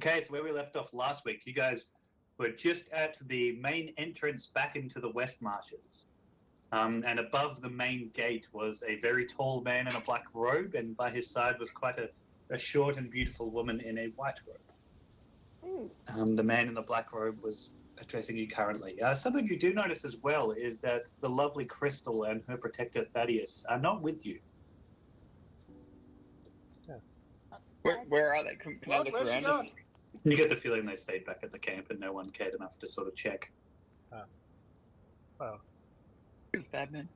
Okay, so where we left off last week, you guys were just at the main entrance back into the West Marshes. And above the main gate was a very tall man in a black robe, and by his side was quite a short and beautiful woman in a white robe. The man in the black robe was addressing you currently. Something you do notice as well is that the lovely Crystal and her protector Thaddeus are not with you. Where are they? Can I look around? You get the feeling they stayed back at the camp and no one cared enough to sort of check. Well, Who's bad man?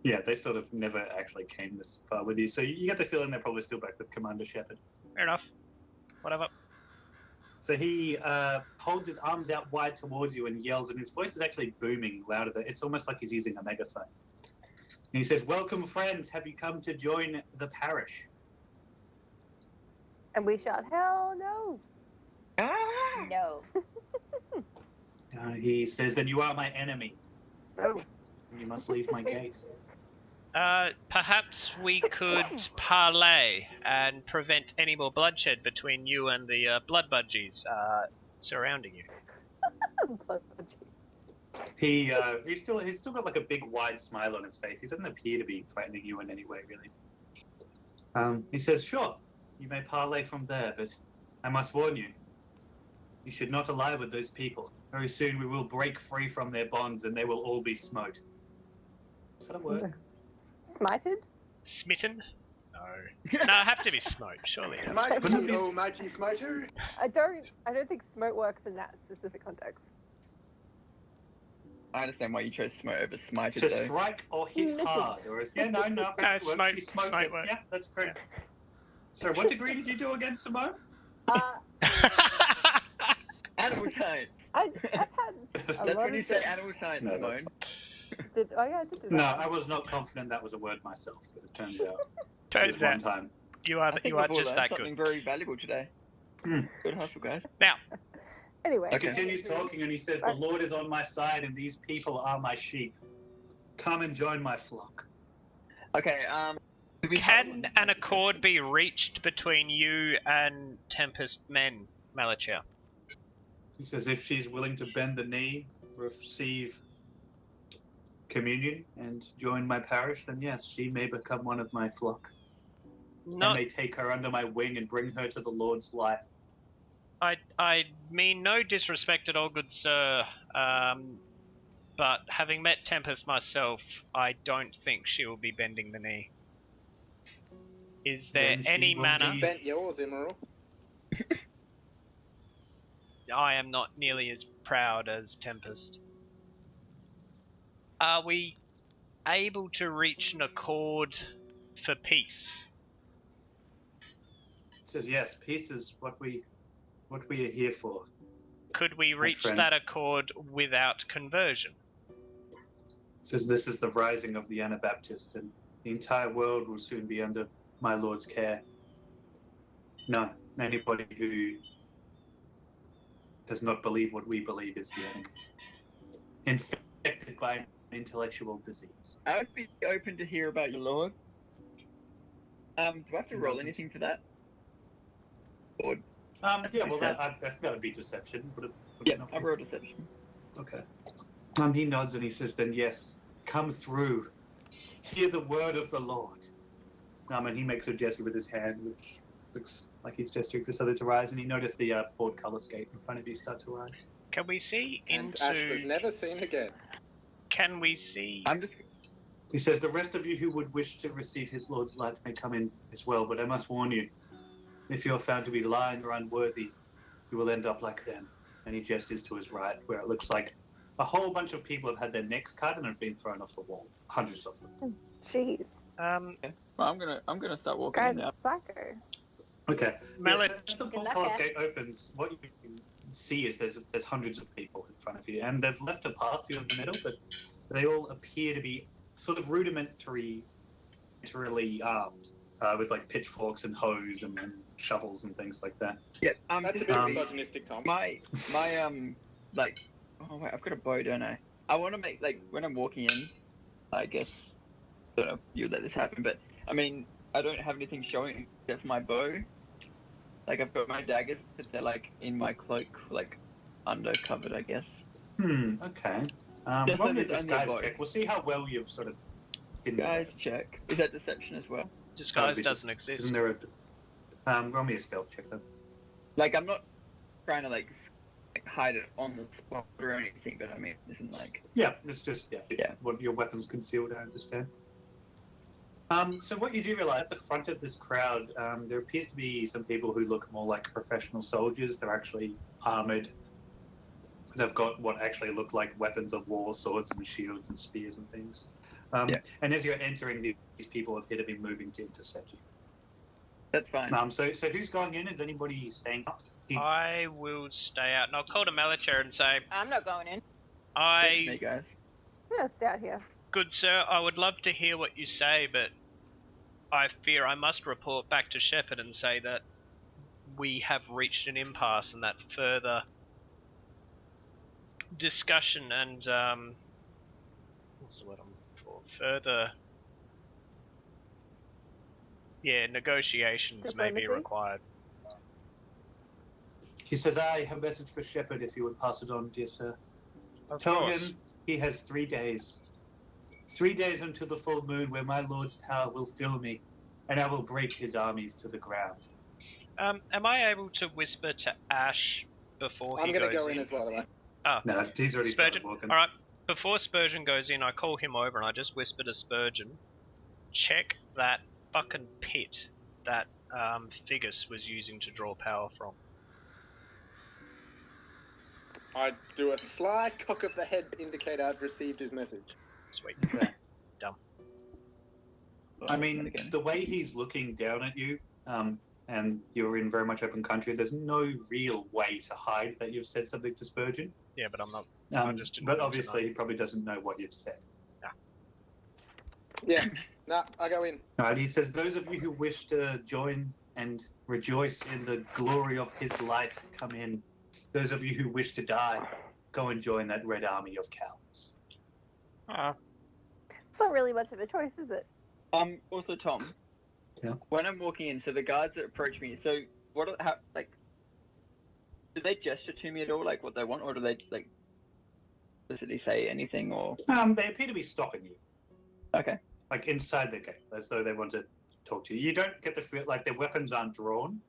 Yeah, they sort of never actually came this far with you, so you get the feeling they're probably still back with Commander Shepard. fair enough. Whatever. So he holds his arms out wide towards you and yells, and his voice is actually booming louder. It's almost like he's using a megaphone. And he says, "Welcome, friends. Have you come to join the parish?" And we shout, hell no. Ah! No. He says, "Then you are my enemy. Oh. You must leave my gate." Perhaps we could parley and prevent any more bloodshed between you and the blood budgies surrounding you. He's still got like a big wide smile on his face. He doesn't appear to be threatening you in any way, really. He says, "Sure, you may parley from there, but I must warn you, you should not ally with those people. Very soon we will break free from their bonds and they will all be smote." Does that work? Smited? Smitten? No. No, I have to be smote, surely. Mighty, oh mighty smiter. I don't think smote works in that specific context. I understand why you chose smote over smited To though. strike or hit Smitten. hard, or is no. No, that works. smote- You smote smote it. works. Yeah, that's correct. So, what degree did you do against Simone? Animal science. I've had a That's lot when you of say animal science, No, that's Simone. I did do that. No, I was not confident that was a word myself, but it turns out. Turns This one out time. you I are think you are we've all just learned that something good. very valuable today. Hmm. Good hustle, guys. Now, Anyway. He Okay. continues talking and he says, "The Lord is on my side and these people are my sheep. Come and join my flock." Okay, do we can an accord be reached between you and Tempest men, Malachia? He says, "If she's willing to bend the knee, receive communion, and join my parish, then yes, she may become one of my flock. I Not, may take her under my wing and bring her to the Lord's light." I mean no disrespect at all, good sir. But having met Tempest myself, I don't think she will be bending the knee. Is there Then she any will manner? be- Bent yours, Emerald. I am not nearly as proud as Tempest. Are we able to reach an accord for peace? He says, "Yes, peace is what we are here for." Could we reach friend. that accord without conversion? He says, "This is the rising of the Anabaptist, and the entire world will soon be under my Lord's care. No, anybody who does not believe what we believe is the enemy. Infected by an intellectual disease." I would be open to hear about your lord. Do I have to roll anything for that? Or, Yeah, well, that would be deception. Would it yeah, not I be? rolled deception. Okay. He nods and he says, "Then yes, come through. Hear the word of the Lord." And he makes a gesture with his hand, which looks like he's gesturing for something to rise, and he noticed the portcullis gate in front of you start to rise. Can we see And Ash was into... never seen again. Can we see... I'm just. He says, "The rest of you who would wish to receive his Lord's light may come in as well, but I must warn you, if you're found to be lying or unworthy, you will end up like them." And he gestures to his right, where it looks like a whole bunch of people have had their necks cut and have been thrown off the wall. Hundreds of them. Jeez. Well, I'm gonna start walking Guy's now. a psycho. Okay. Mallet- As the Good luck, portcullis Ash. gate opens, what you can see is there's hundreds of people in front of you, and they've left a path through the middle, but they all appear to be sort of rudimentarily armed, with like pitchforks and hoes and shovels and things like that. Yeah, That's a just bit quickly, misogynistic, Tom. my like, oh wait, I've got a bow, don't I? I want to make, like, when I'm walking in, I guess, I don't know, you let this happen, but I mean, I don't have anything showing except for my bow. Like I've got my daggers, but they're like in my cloak, like undercovered, I guess. Okay. Just Roll so me a there's only a disguise bow. check. We'll see how well you've sort of hidden the Guys, check. Is that deception as well? Disguise bow. doesn't exist. Isn't there a... roll me a stealth check then. Like I'm not trying to like hide it on the spot or anything, but I mean, isn't like. Yeah, it's just Yeah. what your weapon's concealed. I understand. So what you do realize at the front of this crowd, there appears to be some people who look more like professional soldiers. They're actually armored. They've got what actually look like weapons of war, swords and shields and spears and things. And as you're entering, these people appear to be moving to intercept you. That's fine. So who's going in? Is anybody staying out? I will stay out, and I'll call to Malacher and say, I'm not going in. Hey guys. I'm gonna stay out here. Good sir, I would love to hear what you say, but I fear I must report back to Shepard and say that we have reached an impasse and that further discussion and what's the word I'm looking for? Further negotiations may be Diplomacy? required. He says, I have a message for Shepard if you would pass it on, dear sir. Of Tell course. him he has 3 days. 3 days until the full moon where my lord's power will fill me, and I will break his armies to the ground. Am I able to whisper to Ash before I'm he going to goes go in as well, anyway. No, he's already Spurgeon. started walking. All right. Before Spurgeon goes in, I call him over and I just whisper to Spurgeon, check that fucking pit that Figgis was using to draw power from. I do a sly cock of the head to indicate I've received his message. Sweet. Okay. Dumb. I mean, the way he's looking down at you, and you're in very much open country, there's no real way to hide that you've said something to Spurgeon. Yeah, but I'm not. I just didn't but want to obviously, know. he probably doesn't know what you've said. Yeah, nah, I go in. All right, he says, those of you who wish to join and rejoice in the glory of his light, come in. Those of you who wish to die, go and join that red army of cowards. It's not really much of a choice, is it? Also Tom. Yeah. When I'm walking in, so the guards that approach me, so what are, how, like, do they gesture to me at all, like what they want, or do they like explicitly say anything, or? They appear to be stopping you, Okay. like inside the gate, as though they want to talk to you. You don't get the feel like their weapons aren't drawn.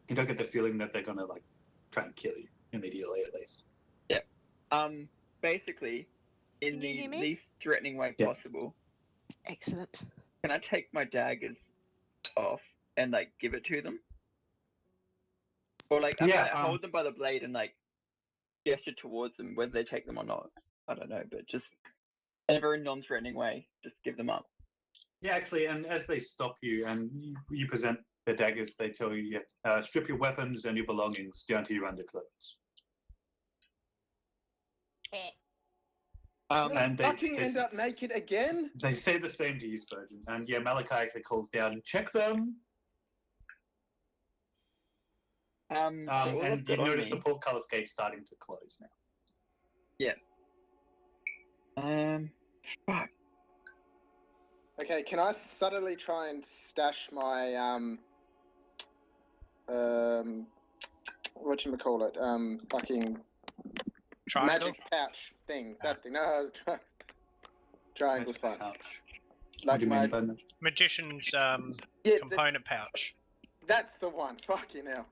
You don't get the feeling that they're gonna like try and kill you immediately, at least. Basically, in Can you the hear me? least threatening way Yeah. possible, Excellent. can I take my daggers off and like give it to them? Or like I might hold them by the blade and like gesture towards them, whether they take them or not. I don't know, but just in a very non-threatening way, just give them up. Yeah, actually, and as they stop you and you present the daggers, they tell you, strip your weapons and your belongings down to your underclothes. And they Fucking end up naked again? They say the same to you, Spurgeon. And yeah, Malachi actually calls down, check them. So all I've And you got on notice me- the portcullis gate starting to close now. Fuck. Okay, can I subtly try and stash my, whatchamacallit, fucking Triangle? magic pouch thing. That thing. No, triangle's fine. Pouch. What Like do you my, mean by that? Magician's yeah, component pouch. that's the one. Fucking hell.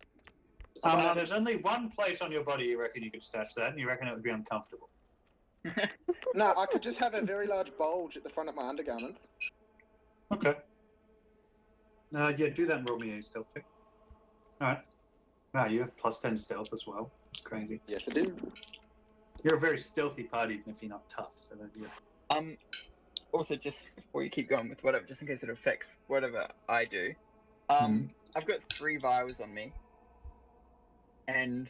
Now, there's only one place on your body you reckon you could stash that, and you reckon it would be uncomfortable. No, I could just have a very large bulge at the front of my undergarments. Okay. Yeah, do that and roll me a stealth check. Alright. Wow, you have plus 10 stealth as well. That's crazy. Yes, I do. You're a very stealthy party, even if you're not tough, so yeah. Also, just before you keep going with whatever, just in case it affects whatever I do, I've got 3 vials on me, and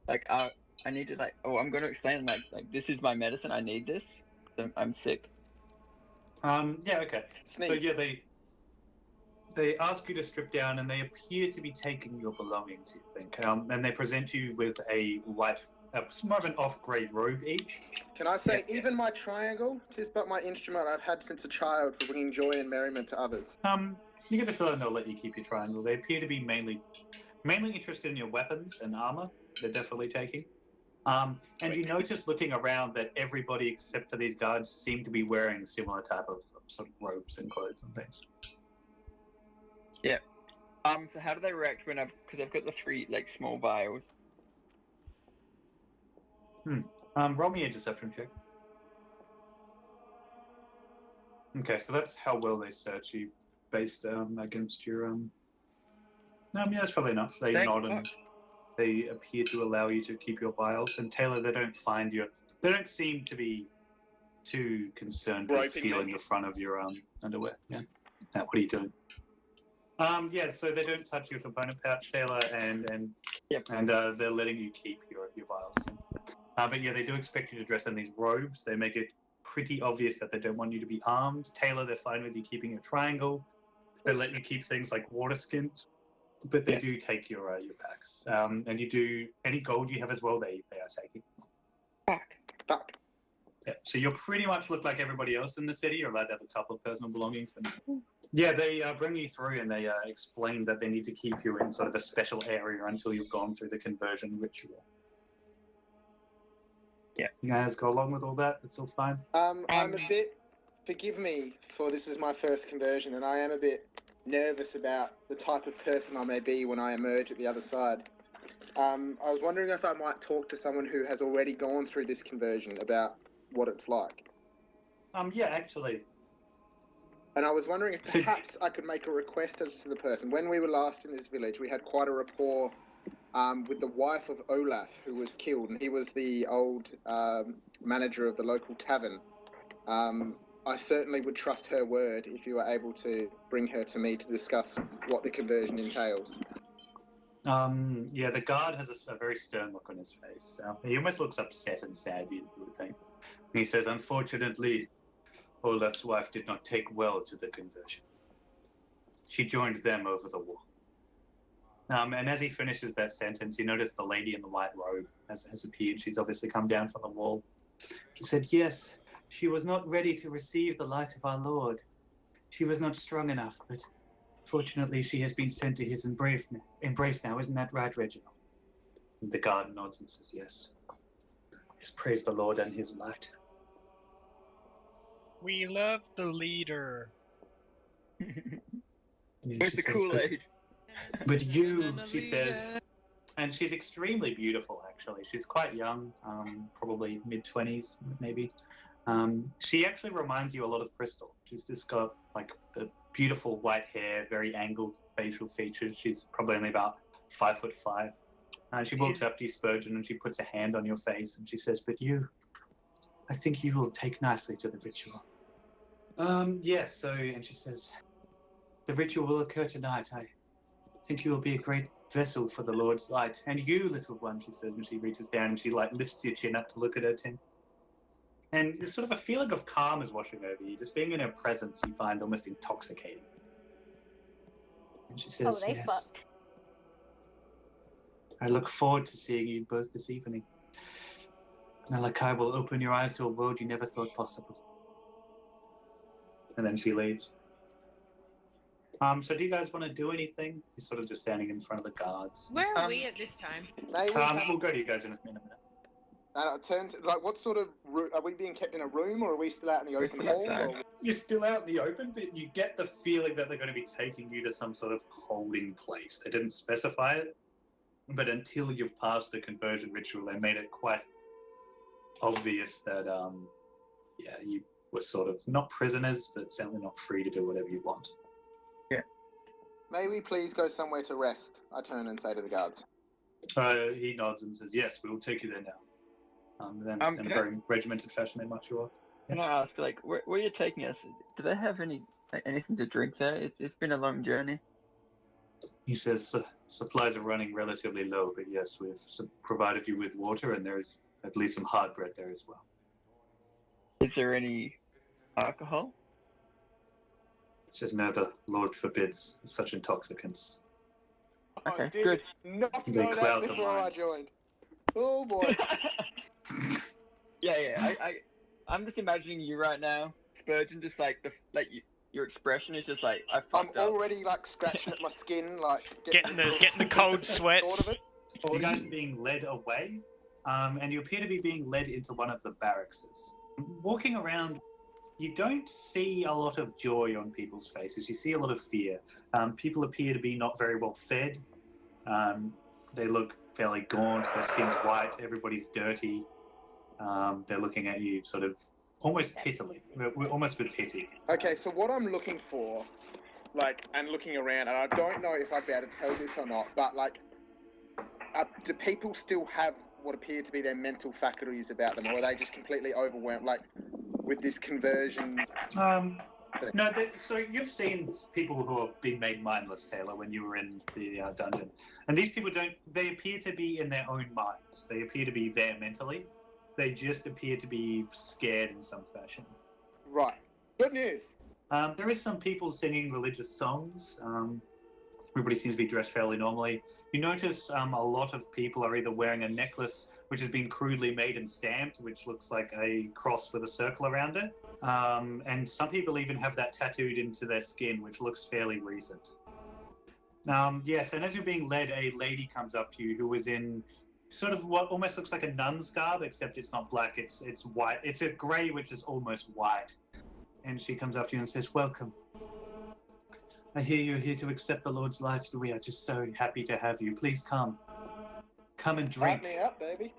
like I need to like, I'm going to explain like this is my medicine. I need this. I'm sick. Yeah, okay. Sneeze. So yeah, they ask you to strip down, and they appear to be taking your belongings, you think. And they present you with a white, more of an off-grade robe each. Can I say, even my triangle, 'tis but my instrument I've had since a child for bringing joy and merriment to others. You get the feeling they'll let you keep your triangle. They appear to be mainly interested in your weapons and armor. They're definitely taking. And you notice looking around that everybody except for these guards seem to be wearing similar type of sort of robes and clothes and things. Yeah. So how do they react when because I've got the 3 like small vials. Roll me a deception check. Okay, so that's how well they search you based against your yeah, that's probably enough. They nod and they appear to allow you to keep your vials. And Taylor, they don't seem to be too concerned with feeling the front of your underwear. Yeah. Now, what are you doing? Yeah, so they don't touch your component pouch, Taylor, and they're letting you keep your vials. But yeah, they do expect you to dress in these robes. They make it pretty obvious that they don't want you to be armed. Taylor, they're fine with you keeping your triangle. They let you keep things like water skins, but they do take your packs. And you do any gold you have as well. They are taking. Fuck. Yeah, so you pretty much look like everybody else in the city. You're allowed to have a couple of personal belongings. But yeah, they bring you through and they explain that they need to keep you in sort of a special area until you've gone through the conversion ritual. Yeah. You guys go along with all that? It's all fine? I'm a bit... Forgive me for this is my first conversion, and I am a bit nervous about the type of person I may be when I emerge at the other side. I was wondering if I might talk to someone who has already gone through this conversion about what it's like. Yeah, actually. And I was wondering if perhaps I could make a request as to the person. When we were last in this village, we had quite a rapport with the wife of Olaf, who was killed, and he was the old manager of the local tavern. I certainly would trust her word if you were able to bring her to me to discuss what the conversion entails. Yeah, the guard has a very stern look on his face. He almost looks upset and sad, you would think. He says, unfortunately, Olaf's wife did not take well to the conversion. She joined them over the wall. And as he finishes that sentence, you notice the lady in the white robe has appeared. She's obviously come down from the wall. She said, yes, she was not ready to receive the light of our Lord. She was not strong enough, but fortunately she has been sent to his embrace now. Isn't that right, Reginald? And the guard nods and says, yes. Yes, praise the Lord and his light. We love the leader. Where's the Kool-Aid? But you, she says, and she's extremely beautiful, actually. She's quite young, probably mid-20s, maybe. She actually reminds you a lot of Crystal. She's just got, like, the beautiful white hair, very angled facial features. She's probably only about 5'5". She walks up to you, Spurgeon, and she puts a hand on your face, and she says, but you, I think you will take nicely to the ritual. Yes, so, and she says, the ritual will occur tonight. I think you will be a great vessel for the Lord's light. And you, little one, she says, when she reaches down and she, like, lifts your chin up to look at her, Tim. And there's sort of a feeling of calm is washing over you. Just being in her presence, you find almost intoxicating. And she says, they yes. fucked. I look forward to seeing you both this evening. Malachi will open your eyes to a world you never thought possible. And then she leaves. So do you guys want to do anything? You're sort of just standing in front of the guards. Where are we at this time? We'll go to you guys in a minute. What sort of are we being kept in a room, or are we still out in the open hall? You're still out in the open, but you get the feeling that they're going to be taking you to some sort of holding place. They didn't specify it, but until you've passed the conversion ritual, they made it quite obvious that, you were sort of not prisoners, but certainly not free to do whatever you want. Yeah. May we please go somewhere to rest? I turn and say to the guards. He nods and says, yes, we will take you there now. Then in a very regimented fashion, they march you off. Can I ask, like, where are you taking us? Do they have anything to drink there? It's been a long journey. He says, supplies are running relatively low, but yes, we've provided you with water, and there is at least some hard bread there as well. Is there any alcohol? He says, no, the Lord forbids such intoxicants. Okay, good. Not They know cloud that the before I mind. joined. Oh boy. Yeah. I'm just imagining you right now, Spurgeon, just like your expression is just like, I I'm fucked up. already like scratching at my skin, like Getting the cold sweats. thought of it. You guys are being led away, and you appear to be being led into one of the barracks. Walking around, you don't see a lot of joy on people's faces. You see a lot of fear. People appear to be not very well fed. They look fairly gaunt. Their skin's white. Everybody's dirty. They're looking at you sort of almost pittily, almost with pity. Okay, so what I'm looking for, like, and looking around, and I don't know if I'd be able to tell this or not, but like, do people still have what appear to be their mental faculties about them, or are they just completely overwhelmed, like, with this conversion? No, so you've seen people who have been made mindless, Taylor, when you were in the dungeon. And these people they appear to be in their own minds. They appear to be there mentally. They just appear to be scared in some fashion. Right. Good news. There is some people singing religious songs. Everybody seems to be dressed fairly normally. You notice a lot of people are either wearing a necklace which has been crudely made and stamped, which looks like a cross with a circle around it. And some people even have that tattooed into their skin, which looks fairly recent. Yes, and as you're being led, a lady comes up to you who is in sort of what almost looks like a nun's garb, except it's not black, it's white. It's a grey which is almost white. And she comes up to you and says, "Welcome. I hear you're here to accept the Lord's light, and we are just so happy to have you. Please come. Come and drink." Light me up, baby.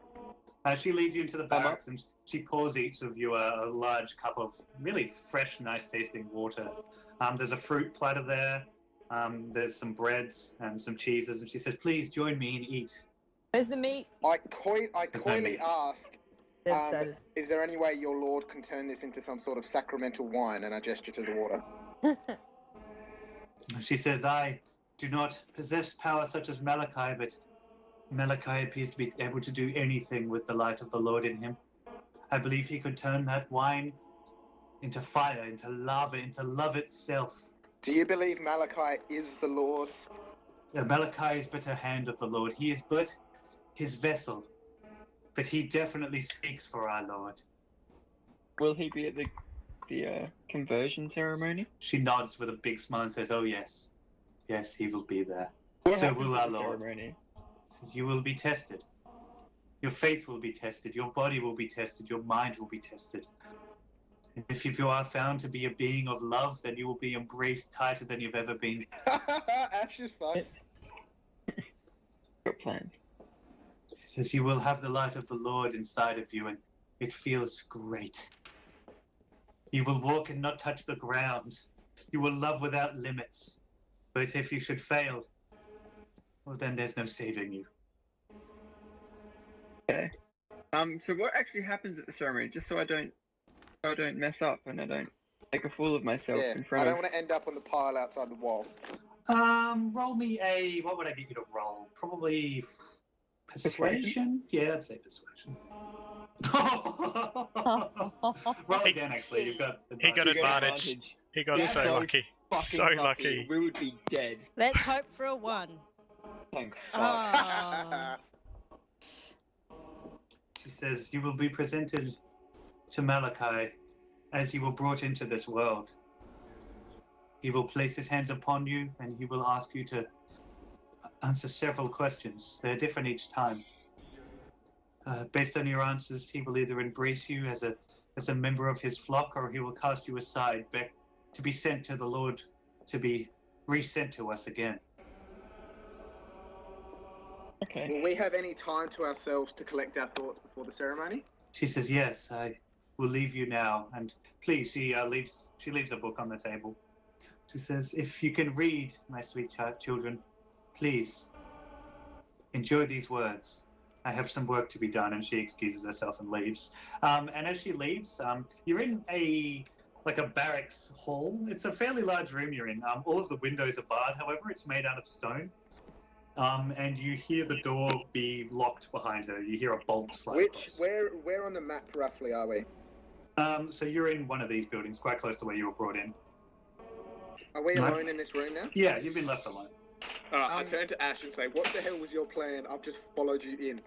She leads you into the barracks and she pours each of you a large cup of really fresh, nice-tasting water. There's a fruit platter there. There's some breads and some cheeses, and she says, "Please join me and eat." Where's the meat? I coyly ask, They've started. is there any way your Lord can turn this into some sort of sacramental wine? And I gesture to the water. She says, "I do not possess power such as Malachi, but Malachi appears to be able to do anything with the light of the Lord in him. I believe he could turn that wine into fire, into lava, into love itself." Do you believe Malachi is the Lord? Malachi is but a hand of the Lord. He is but his vessel. But he definitely speaks for our Lord. Will he be at the conversion ceremony? She nods with a big smile and says, "Oh, yes. Yes, he will be there. What So happens will at our the Lord." ceremony? Says, "You will be tested. Your faith will be tested. Your body will be tested. Your mind will be tested. And if you are found to be a being of love, then you will be embraced tighter than you've ever been." Ash is fun. Got plans. He says, "You will have the light of the Lord inside of you, and it feels great. You will walk and not touch the ground. You will love without limits. But if you should fail, well, then there's no saving you." Okay. So what actually happens at the ceremony? Just so I don't mess up and I don't make a fool of myself Yeah, in I front don't of. want to end up on the pile outside the wall. Roll me what would I get you to roll? Probably persuasion? Yeah, I'd say persuasion. Roll again, actually. You've got He got You get advantage. He got Yeah, so so lucky. Fucking So lucky. We would be dead. Let's hope for a 1. Thank fuck. Ah. She says, "You will be presented to Malachi as you were brought into this world. He will place his hands upon you and he will ask you to answer several questions. They're different each time. Based on your answers, he will either embrace you as a member of his flock, or he will cast you aside back to be sent to the Lord, to be resent to us again." Okay. Will we have any time to ourselves to collect our thoughts before the ceremony? She says, "Yes, I will leave you now. And please," she leaves a book on the table. She says, "If you can read, my sweet children, please enjoy these words. I have some work to be done." And she excuses herself and leaves. And as she leaves, you're in a barracks hall. It's a fairly large room you're in. All of the windows are barred, however, it's made out of stone. And you hear the door be locked behind her. You hear a bolt slide close. Where on the map roughly are we? So you're in one of these buildings, quite close to where you were brought in. Are we No. alone in this room now? Yeah, you've been left alone. I turn to Ash and say, "What the hell was your plan? I've just followed you in."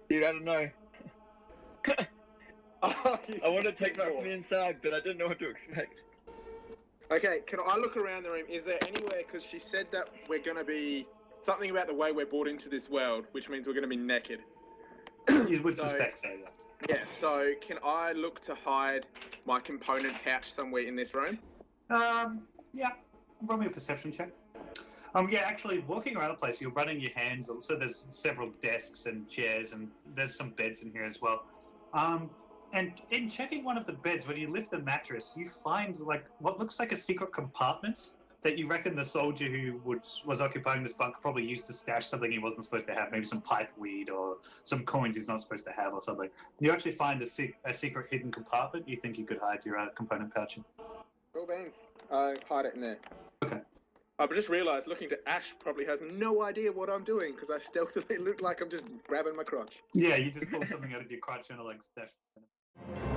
Dude, I don't know. Oh, I want to take that from the inside, but I didn't know what to expect. Okay, can I look around the room? Is there anywhere, because she said that we're going to be, something about the way we're brought into this world, which means we're going to be naked. You would suspect so, yeah. Yeah, so can I look to hide my component pouch somewhere in this room? Yeah. Roll me a perception check. Yeah, actually, walking around the place, you're running your hands. So there's several desks and chairs, and there's some beds in here as well. And in checking one of the beds, when you lift the mattress, you find like what looks like a secret compartment that you reckon the soldier who was occupying this bunk probably used to stash something he wasn't supposed to have, maybe some pipe weed or some coins he's not supposed to have or something. You actually find a secret hidden compartment you think you could hide your component pouch in. Cool beans. I hide it in there. Okay. I've just realised looking to Ash probably has no idea what I'm doing because I stealthily look like I'm just grabbing my crotch. Yeah, you just pull something out of your crotch and like stash it.